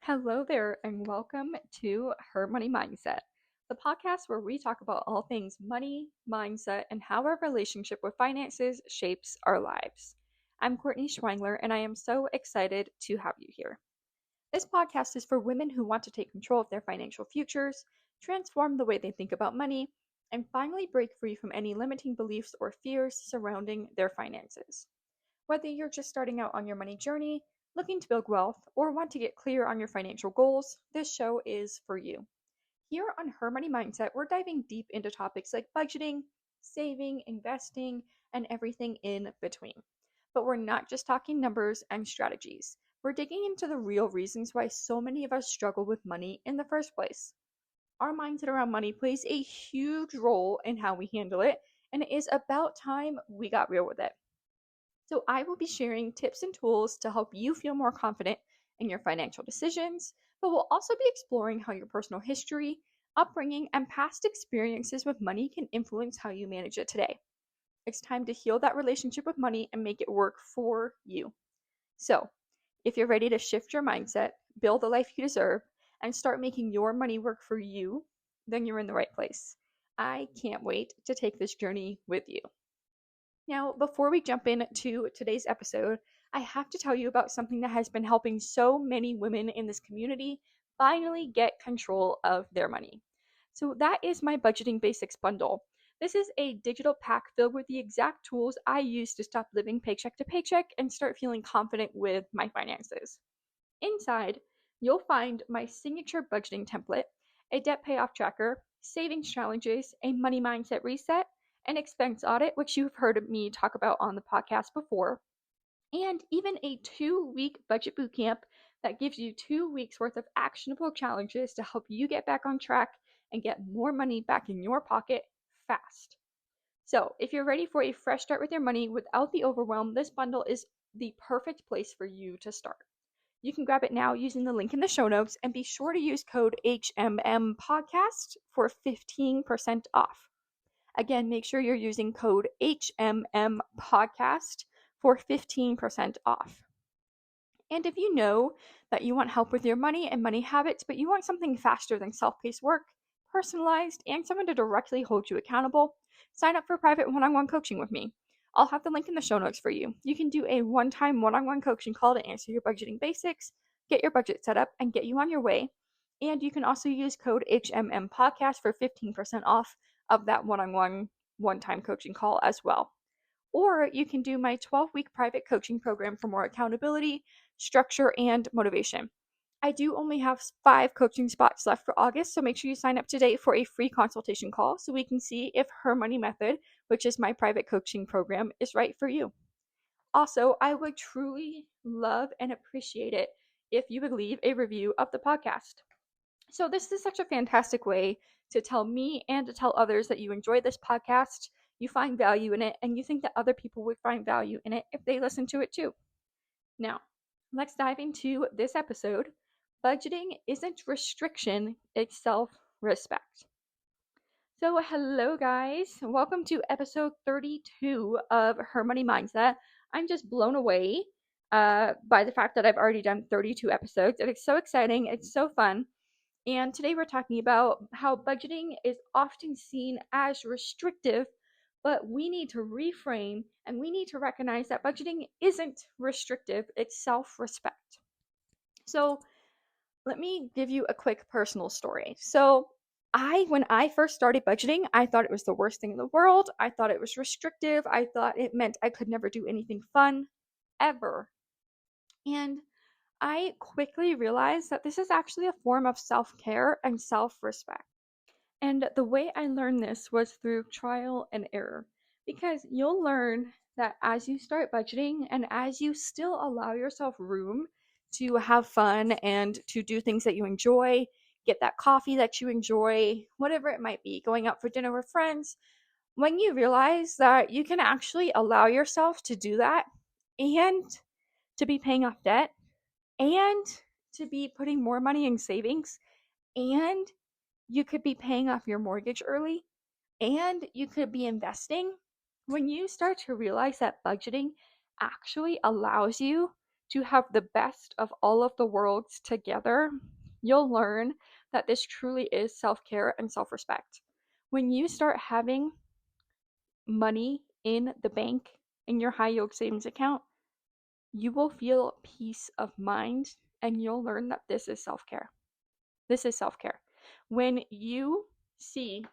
Hello there, and welcome to Her Money Mindset, the podcast where we talk about all things money, mindset, and how our relationship with finances shapes our lives. I'm Courtney Schwangler, and I am so excited to have you here. This podcast is for women who want to take control of their financial futures, transform the way they think about money, and finally break free from any limiting beliefs or fears surrounding their finances. Whether you're just starting out on your money journey, looking to build wealth, or want to get clear on your financial goals, this show is for you. Here on Her Money Mindset, we're diving deep into topics like budgeting, saving, investing, and everything in between. But we're not just talking numbers and strategies. We're digging into the real reasons why so many of us struggle with money in the first place. Our mindset around money plays a huge role in how we handle it, and it is about time we got real with it. So, I will be sharing tips and tools to help you feel more confident in your financial decisions, but we'll also be exploring how your personal history, upbringing, and past experiences with money can influence how you manage it today. It's time to heal that relationship with money and make it work for you. So, if you're ready to shift your mindset, build the life you deserve, and start making your money work for you, then you're in the right place. I can't wait to take this journey with you. Now, before we jump into today's episode, I have to tell you about something that has been helping so many women in this community finally get control of their money. So, that is my Budgeting Basics bundle. This is a digital pack filled with the exact tools I use to stop living paycheck to paycheck and start feeling confident with my finances. Inside, you'll find my signature budgeting template, a debt payoff tracker, savings challenges, a money mindset reset, an expense audit, which you've heard me talk about on the podcast before, and even a 2-week budget bootcamp that gives you 2 weeks worth of actionable challenges to help you get back on track and get more money back in your pocket fast. So, if you're ready for a fresh start with your money without the overwhelm, this bundle is the perfect place for you to start. You can grab it now using the link in the show notes, and be sure to use code HMM podcast for 15% off. Again, make sure you're using code HMM podcast for 15% off. And if you know that you want help with your money and money habits, but you want something faster than self-paced work, personalized, and someone to directly hold you accountable, sign up for private one-on-one coaching with me. I'll have the link in the show notes for you. You can do a one-time one-on-one coaching call to answer your budgeting basics, get your budget set up, and get you on your way. And you can also use code HMM podcast for 15% off of that one-on-one one-time coaching call as well. Or you can do my 12-week private coaching program for more accountability, structure, and motivation. I do only have 5 coaching spots left for August, so make sure you sign up today for a free consultation call so we can see if Her Money Method, which is my private coaching program, is right for you. Also, I would truly love and appreciate it if you would leave a review of the podcast. So, this is such a fantastic way to tell me and to tell others that you enjoy this podcast, you find value in it, and you think that other people would find value in it if they listen to it too. Now, let's dive into this episode. Budgeting isn't restriction, it's self-respect. So, hello guys. Welcome to episode 32 of Her Money Mindset. I'm just blown away by the fact that I've already done 32 episodes. It's so exciting. It's so fun. And today we're talking about how budgeting is often seen as restrictive, but we need to reframe and we need to recognize that budgeting isn't restrictive, it's self-respect. So, let me give you a quick personal story. So, when I first started budgeting, I thought it was the worst thing in the world. I thought it was restrictive. I thought it meant I could never do anything fun ever. And I quickly realized that this is actually a form of self-care and self-respect. And the way I learned this was through trial and error, because you'll learn that as you start budgeting and as you still allow yourself room to have fun and to do things that you enjoy, get that coffee that you enjoy, whatever it might be, going out for dinner with friends, when you realize that you can actually allow yourself to do that and to be paying off debt and to be putting more money in savings, and you could be paying off your mortgage early, and you could be investing. When you start to realize that budgeting actually allows you to have the best of all of the worlds together, you'll learn that this truly is self-care and self-respect. When you start having money in the bank in your high yield savings account, you will feel peace of mind and you'll learn that this is self-care. This is self-care. When you see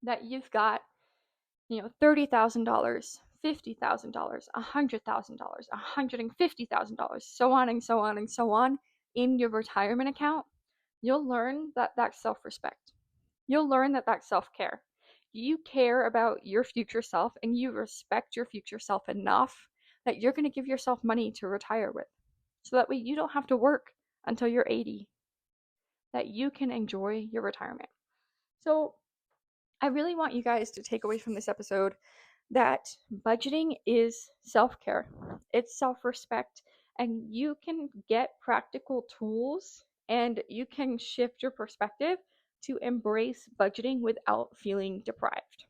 that you've got, $30,000, $50,000, $100,000, $150,000, so on and so on and so on in your retirement account, you'll learn that that's self-respect. You'll learn that that's self-care. You care about your future self and you respect your future self enough that you're going to give yourself money to retire with. So that way you don't have to work until you're 80, that you can enjoy your retirement. So I really want you guys to take away from this episode that budgeting is self-care, it's self-respect, and you can get practical tools and you can shift your perspective to embrace budgeting without feeling deprived.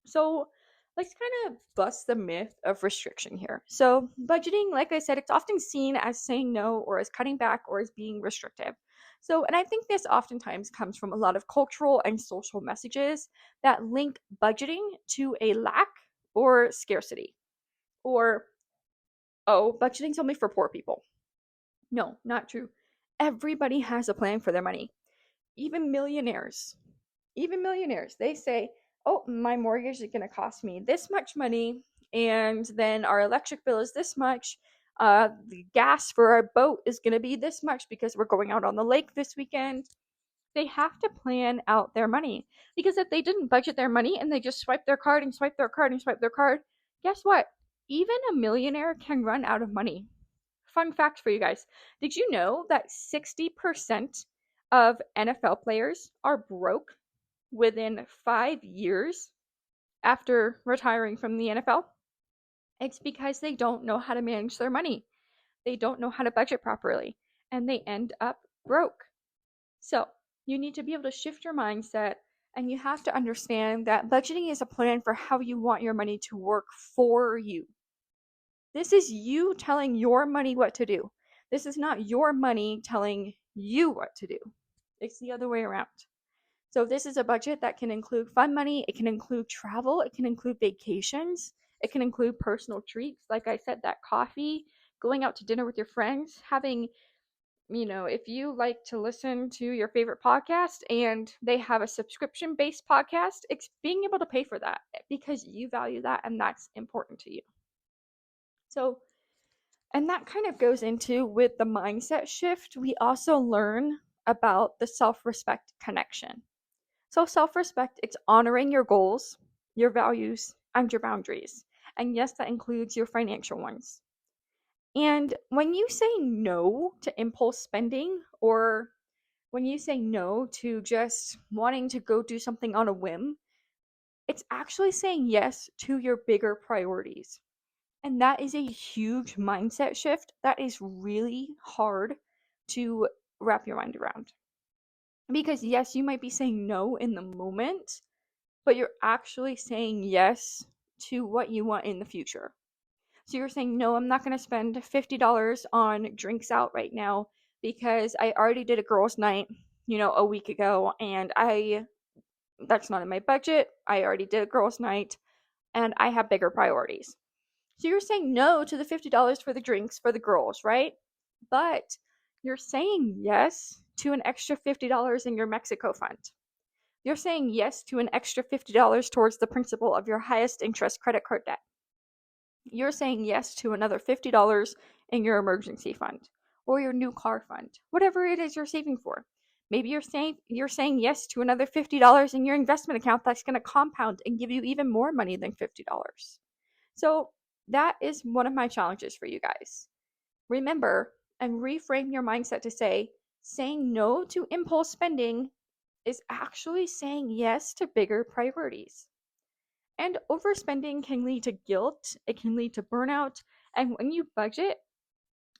So let's kind of bust the myth of restriction here. So budgeting, like I said, it's often seen as saying no or as cutting back or as being restrictive. So, and I think this oftentimes comes from a lot of cultural and social messages that link budgeting to a lack or scarcity. Or, oh, budgeting's only for poor people. No, not true. Everybody has a plan for their money. Even millionaires, they say, oh, my mortgage is going to cost me this much money, and then our electric bill is this much. The gas for our boat is going to be this much because we're going out on the lake this weekend. They have to plan out their money, because if they didn't budget their money and they just swipe their card and swipe their card and swipe their card, guess what? Even a millionaire can run out of money. Fun fact for you guys. Did you know that 60% of NFL players are broke within 5 years after retiring from the NFL? It's because they don't know how to manage their money. They don't know how to budget properly, and they end up broke. So, you need to be able to shift your mindset, and you have to understand that budgeting is a plan for how you want your money to work for you. This is you telling your money what to do. This is not your money telling you what to do. It's the other way around. So this is a budget that can include fun money, it can include travel, it can include vacations, it can include personal treats. Like I said, that coffee, going out to dinner with your friends, having, if you like to listen to your favorite podcast and they have a subscription-based podcast, it's being able to pay for that because you value that and that's important to you. So, and that kind of goes into with the mindset shift, we also learn about the self-respect connection. So self-respect, it's honoring your goals, your values, and your boundaries. And yes, that includes your financial ones. And when you say no to impulse spending, or when you say no to just wanting to go do something on a whim, it's actually saying yes to your bigger priorities. And that is a huge mindset shift that is really hard to wrap your mind around. Because yes, you might be saying no in the moment, but you're actually saying yes to what you want in the future. So you're saying, no, I'm not going to spend $50 on drinks out right now because I already did a girls' night, a week ago, and that's not in my budget. I already did a girls' night and I have bigger priorities. So you're saying no to the $50 for the drinks for the girls, right? But you're saying yes to an extra $50 in your Mexico fund. You're saying yes to an extra $50 towards the principal of your highest interest credit card debt. You're saying yes to another $50 in your emergency fund or your new car fund, whatever it is you're saving for. Maybe you're saying yes to another $50 in your investment account that's going to compound and give you even more money than $50. So that is one of my challenges for you guys. Remember and reframe your mindset to say, saying no to impulse spending is actually saying yes to bigger priorities. And overspending can lead to guilt, it can lead to burnout, and when you budget,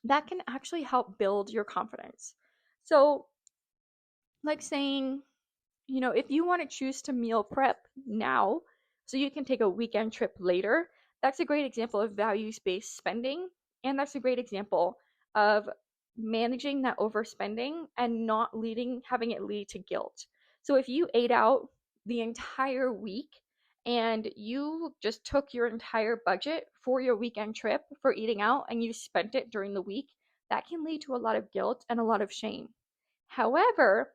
that can actually help build your confidence. So, like saying, if you want to choose to meal prep now so you can take a weekend trip later, that's a great example of values-based spending. And that's a great example of managing that overspending and not having it lead to guilt. So if you ate out the entire week and you just took your entire budget for your weekend trip for eating out and you spent it during the week, that can lead to a lot of guilt and a lot of shame. However,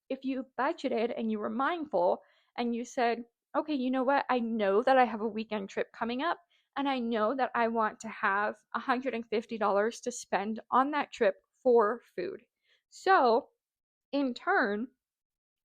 if you budgeted and you were mindful and you said, okay, you know what? I know that I have a weekend trip coming up and I know that I want to have $150 to spend on that trip for food. So, in turn,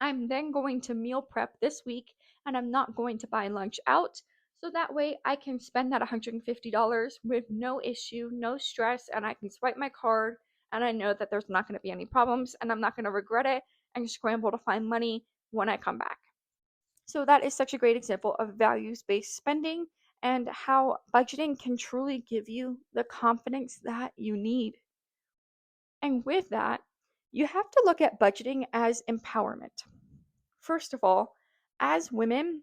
I'm then going to meal prep this week and I'm not going to buy lunch out. So that way I can spend that $150 with no issue, no stress, and I can swipe my card and I know that there's not going to be any problems and I'm not going to regret it and scramble to find money when I come back. So that is such a great example of values-based spending and how budgeting can truly give you the confidence that you need. And with that, you have to look at budgeting as empowerment. First of all, as women,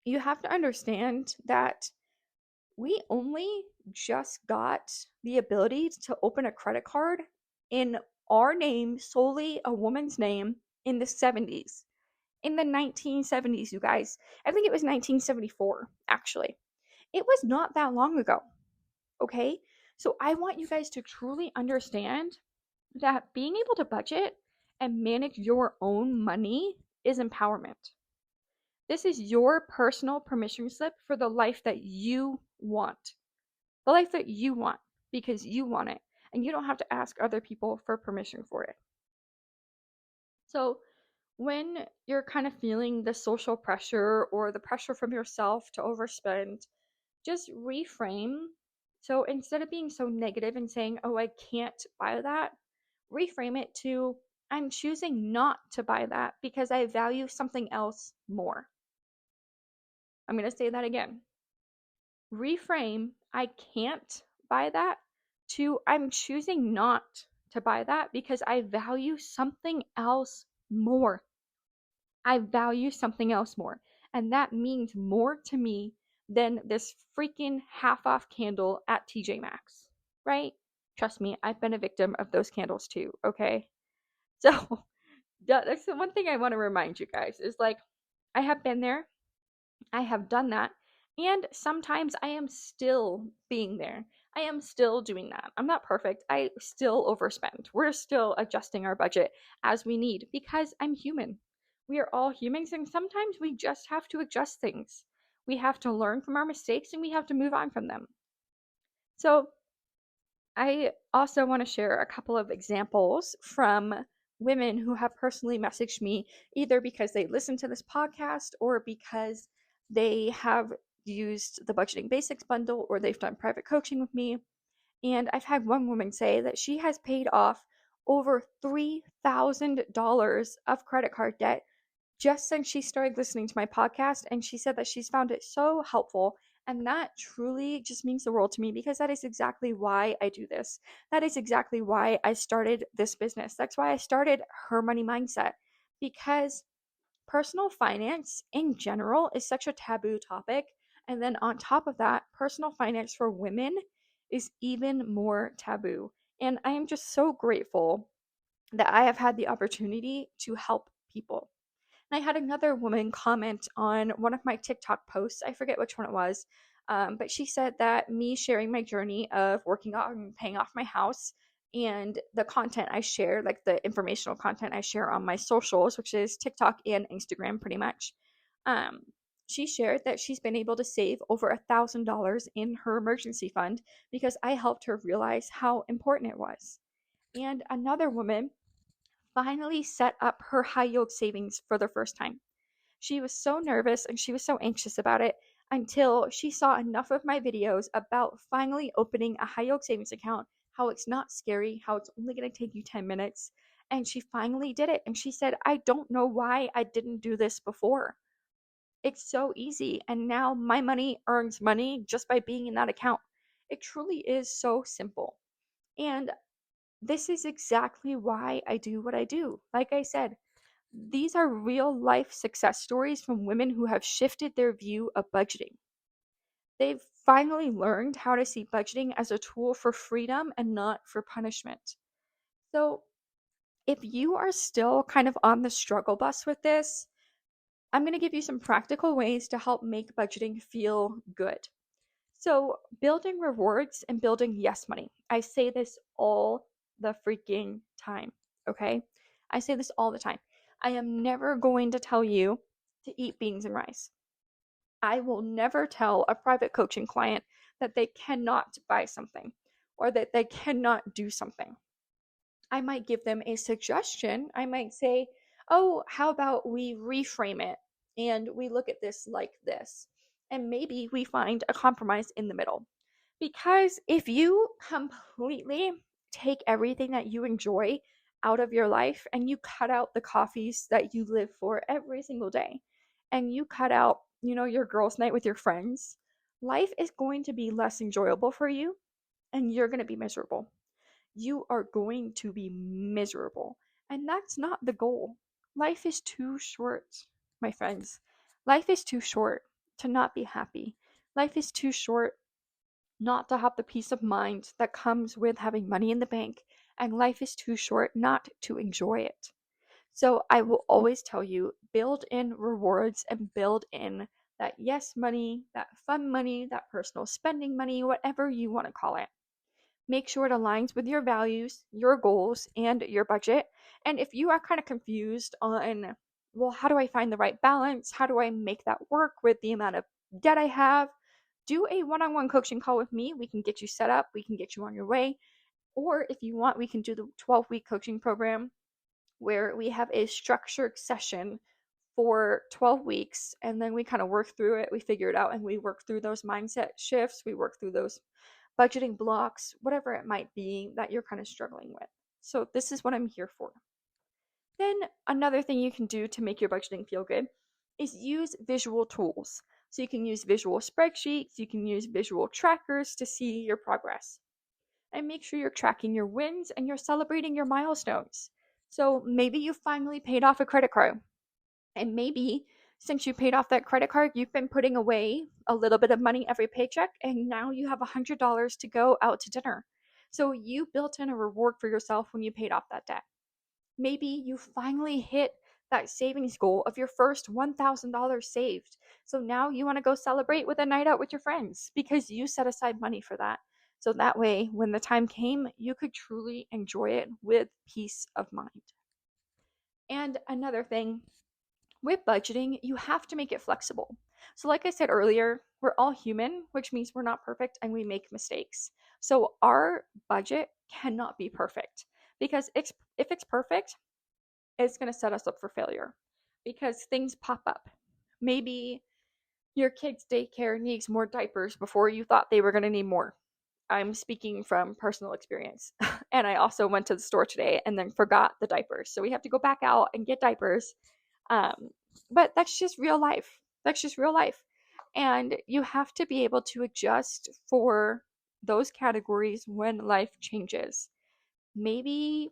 you have to understand that we only just got the ability to open a credit card in our name, solely a woman's name, in the 70s. In the 1970s, you guys. I think it was 1974, actually. It was not that long ago, okay? So I want you guys to truly understand that being able to budget and manage your own money is empowerment. This is your personal permission slip for the life that you want. The life that you want because you want it. And you don't have to ask other people for permission for it. So, when you're kind of feeling the social pressure or the pressure from yourself to overspend, just reframe. So, instead of being so negative and saying, oh, I can't buy that, reframe it to, I'm choosing not to buy that because I value something else more. I'm going to say that again. Reframe, I can't buy that, to I'm choosing not to buy that because I value something else more. I value something else more. And that means more to me than this freaking half off candle at TJ Maxx, right? Trust me, I've been a victim of those candles too, okay? So, that's the one thing I want to remind you guys is like, I have been there. I have done that. And sometimes I am still being there. I am still doing that. I'm not perfect. I still overspend. We're still adjusting our budget as we need because I'm human. We are all humans, and sometimes we just have to adjust things. We have to learn from our mistakes and we have to move on from them. So, I also want to share a couple of examples from women who have personally messaged me either because they listen to this podcast or because they have used the Budgeting Basics bundle or they've done private coaching with me. And I've had one woman say that she has paid off over $3,000 of credit card debt just since she started listening to my podcast. And she said that she's found it so helpful. And that truly just means the world to me because that is exactly why I do this. That is exactly why I started this business. That's why I started Her Money Mindset, because personal finance in general is such a taboo topic. And then on top of that, personal finance for women is even more taboo. And I am just so grateful that I have had the opportunity to help people. And I had another woman comment on one of my TikTok posts. I forget which one it was. But she said that me sharing my journey of working on paying off my house and the content I share, like the informational content I share on my socials, which is TikTok and Instagram pretty much. Um, she shared that she's been able to save over $1,000 in her emergency fund because I helped her realize how important it was. And another woman finally set up her high yield savings for the first time. She was so nervous and she was so anxious about it until she saw enough of my videos about finally opening a high yield savings account, how it's not scary, how it's only going to take you 10 minutes. And she finally did it. And she said, I don't know why I didn't do this before. It's so easy. And now my money earns money just by being in that account. It truly is so simple. And this is exactly why I do what I do. Like I said, these are real life success stories from women who have shifted their view of budgeting. They've finally learned how to see budgeting as a tool for freedom and not for punishment. So, if you are still kind of on the struggle bus with this, I'm going to give you some practical ways to help make budgeting feel good. So, building rewards and building yes money. I say this all the freaking time, okay? I say this all the time. I am never going to tell you to eat beans and rice. I will never tell a private coaching client that they cannot buy something or that they cannot do something. I might give them a suggestion. I might say, oh, how about we reframe it and we look at this like this? And maybe we find a compromise in the middle. Because if you completely take everything that you enjoy out of your life and you cut out the coffees that you live for every single day, and you cut out, your girls' night with your friends, life is going to be less enjoyable for you and you're going to be miserable. You are going to be miserable. And that's not the goal. Life is too short, my friends. Life is too short to not be happy. Life is too short not to have the peace of mind that comes with having money in the bank. And life is too short not to enjoy it. So I will always tell you, build in rewards and build in that yes money, that fun money, that personal spending money, whatever you want to call it. Make sure it aligns with your values, your goals, and your budget. And if you are kind of confused on, well, how do I find the right balance? How do I make that work with the amount of debt I have? Do a one-on-one coaching call with me. We can get you set up. We can get you on your way. Or if you want, we can do the 12-week coaching program where we have a structured session for 12 weeks and then we kind of work through it. We figure it out and we work through those mindset shifts. We work through those budgeting blocks, whatever it might be that you're kind of struggling with. So this is what I'm here for. Then another thing you can do to make your budgeting feel good is use visual tools. So you can use visual spreadsheets, you can use visual trackers to see your progress. And make sure you're tracking your wins and you're celebrating your milestones. So maybe you finally paid off a credit card. And maybe since you paid off that credit card, you've been putting away a little bit of money every paycheck, and now you have $100 to go out to dinner. So you built in a reward for yourself when you paid off that debt. Maybe you finally hit that savings goal of your first $1,000 saved. So now you want to go celebrate with a night out with your friends because you set aside money for that. So that way, when the time came, you could truly enjoy it with peace of mind. And another thing, with budgeting, you have to make it flexible. So, like I said earlier, we're all human, which means we're not perfect and we make mistakes. So, our budget cannot be perfect because if it's perfect, it's going to set us up for failure because things pop up. Maybe your kid's daycare needs more diapers before you thought they were going to need more. I'm speaking from personal experience. And I also went to the store today and then forgot the diapers. So we have to go back out and get diapers. But that's just real life. That's just real life. And you have to be able to adjust for those categories when life changes. Maybe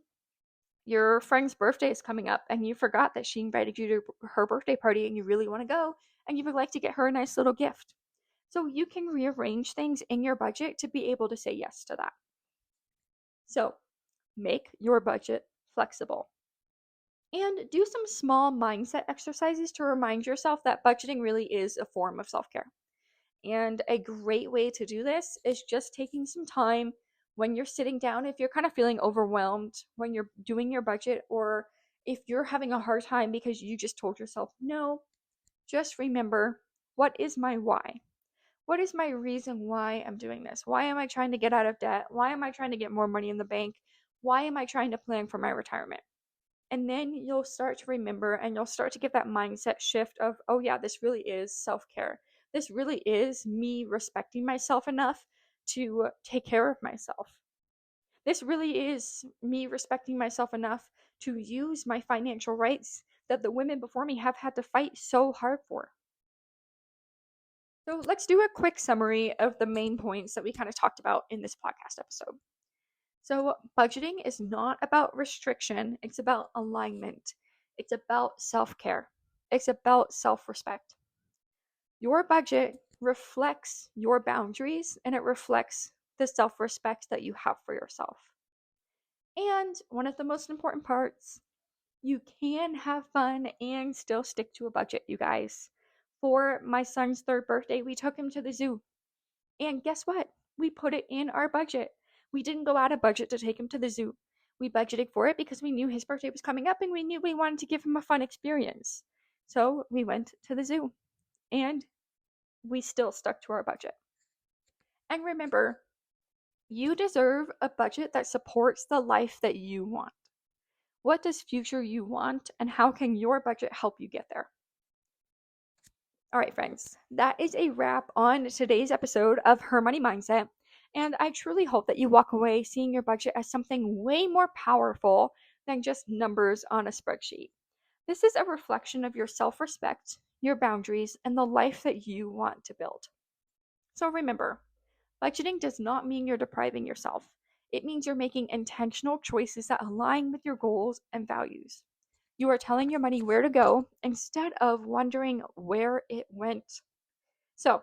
your friend's birthday is coming up and you forgot that she invited you to her birthday party and you really want to go and you would like to get her a nice little gift. So you can rearrange things in your budget to be able to say yes to that. So make your budget flexible. And do some small mindset exercises to remind yourself that budgeting really is a form of self-care. And a great way to do this is just taking some time when you're sitting down, if you're kind of feeling overwhelmed when you're doing your budget, or if you're having a hard time because you just told yourself no, just remember, what is my why? What is my reason why I'm doing this? Why am I trying to get out of debt? Why am I trying to get more money in the bank? Why am I trying to plan for my retirement? And then you'll start to remember and you'll start to get that mindset shift of, oh yeah, this really is self-care. This really is me respecting myself enough to take care of myself. This really is me respecting myself enough to use my financial rights that the women before me have had to fight so hard for. So let's do a quick summary of the main points that we kind of talked about in this podcast episode. So budgeting is not about restriction, it's about alignment. It's about self-care. It's about self-respect. Your budget reflects your boundaries and it reflects the self-respect that you have for yourself. And one of the most important parts, you can have fun and still stick to a budget, you guys. For my son's third birthday, we took him to the zoo. And guess what? We put it in our budget. We didn't go out of budget to take him to the zoo. We budgeted for it because we knew his birthday was coming up and we knew we wanted to give him a fun experience. So we went to the zoo and we still stuck to our budget. And remember, you deserve a budget that supports the life that you want. What does future you want, and how can your budget help you get there? All right, friends, that is a wrap on today's episode of Her Money Mindset. And I truly hope that you walk away seeing your budget as something way more powerful than just numbers on a spreadsheet. This is a reflection of your self respect, your boundaries, and the life that you want to build. So remember, budgeting does not mean you're depriving yourself. It means you're making intentional choices that align with your goals and values. You are telling your money where to go instead of wondering where it went. So,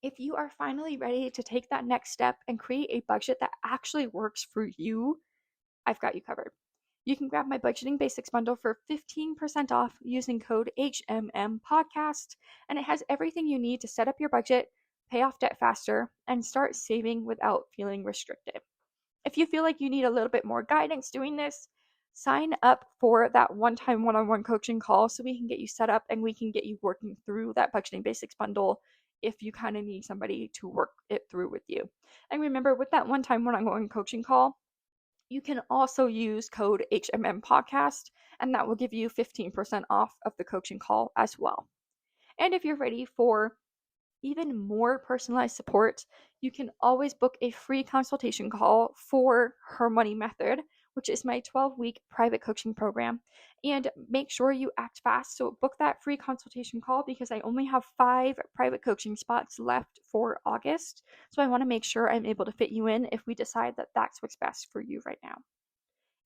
if you are finally ready to take that next step and create a budget that actually works for you, I've got you covered. You can grab my Budgeting Basics bundle for 15% off using code HMMPodcast, and it has everything you need to set up your budget, pay off debt faster, and start saving without feeling restricted. If you feel like you need a little bit more guidance doing this, sign up for that one-time one-on-one coaching call so we can get you set up and we can get you working through that Budgeting Basics bundle if you kind of need somebody to work it through with you. And remember, with that one-time one-on-one coaching call, you can also use code HMM Podcast, and that will give you 15% off of the coaching call as well. And if you're ready for even more personalized support, you can always book a free consultation call for Her Money Method, which is my 12-week private coaching program. And make sure you act fast. So book that free consultation call because I only have 5 private coaching spots left for August. So I want to make sure I'm able to fit you in if we decide that that's what's best for you right now.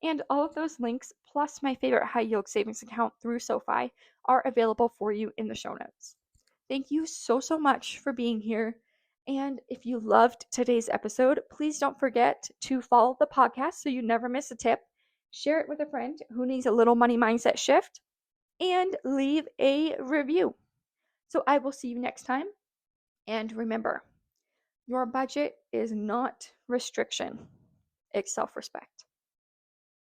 And all of those links, plus my favorite high yield savings account through SoFi, are available for you in the show notes. Thank you so much for being here. And if you loved today's episode, please don't forget to follow the podcast so you never miss a tip. Share it with a friend who needs a little money mindset shift, and leave a review. So I will see you next time. And remember, your budget is not restriction, it's self-respect.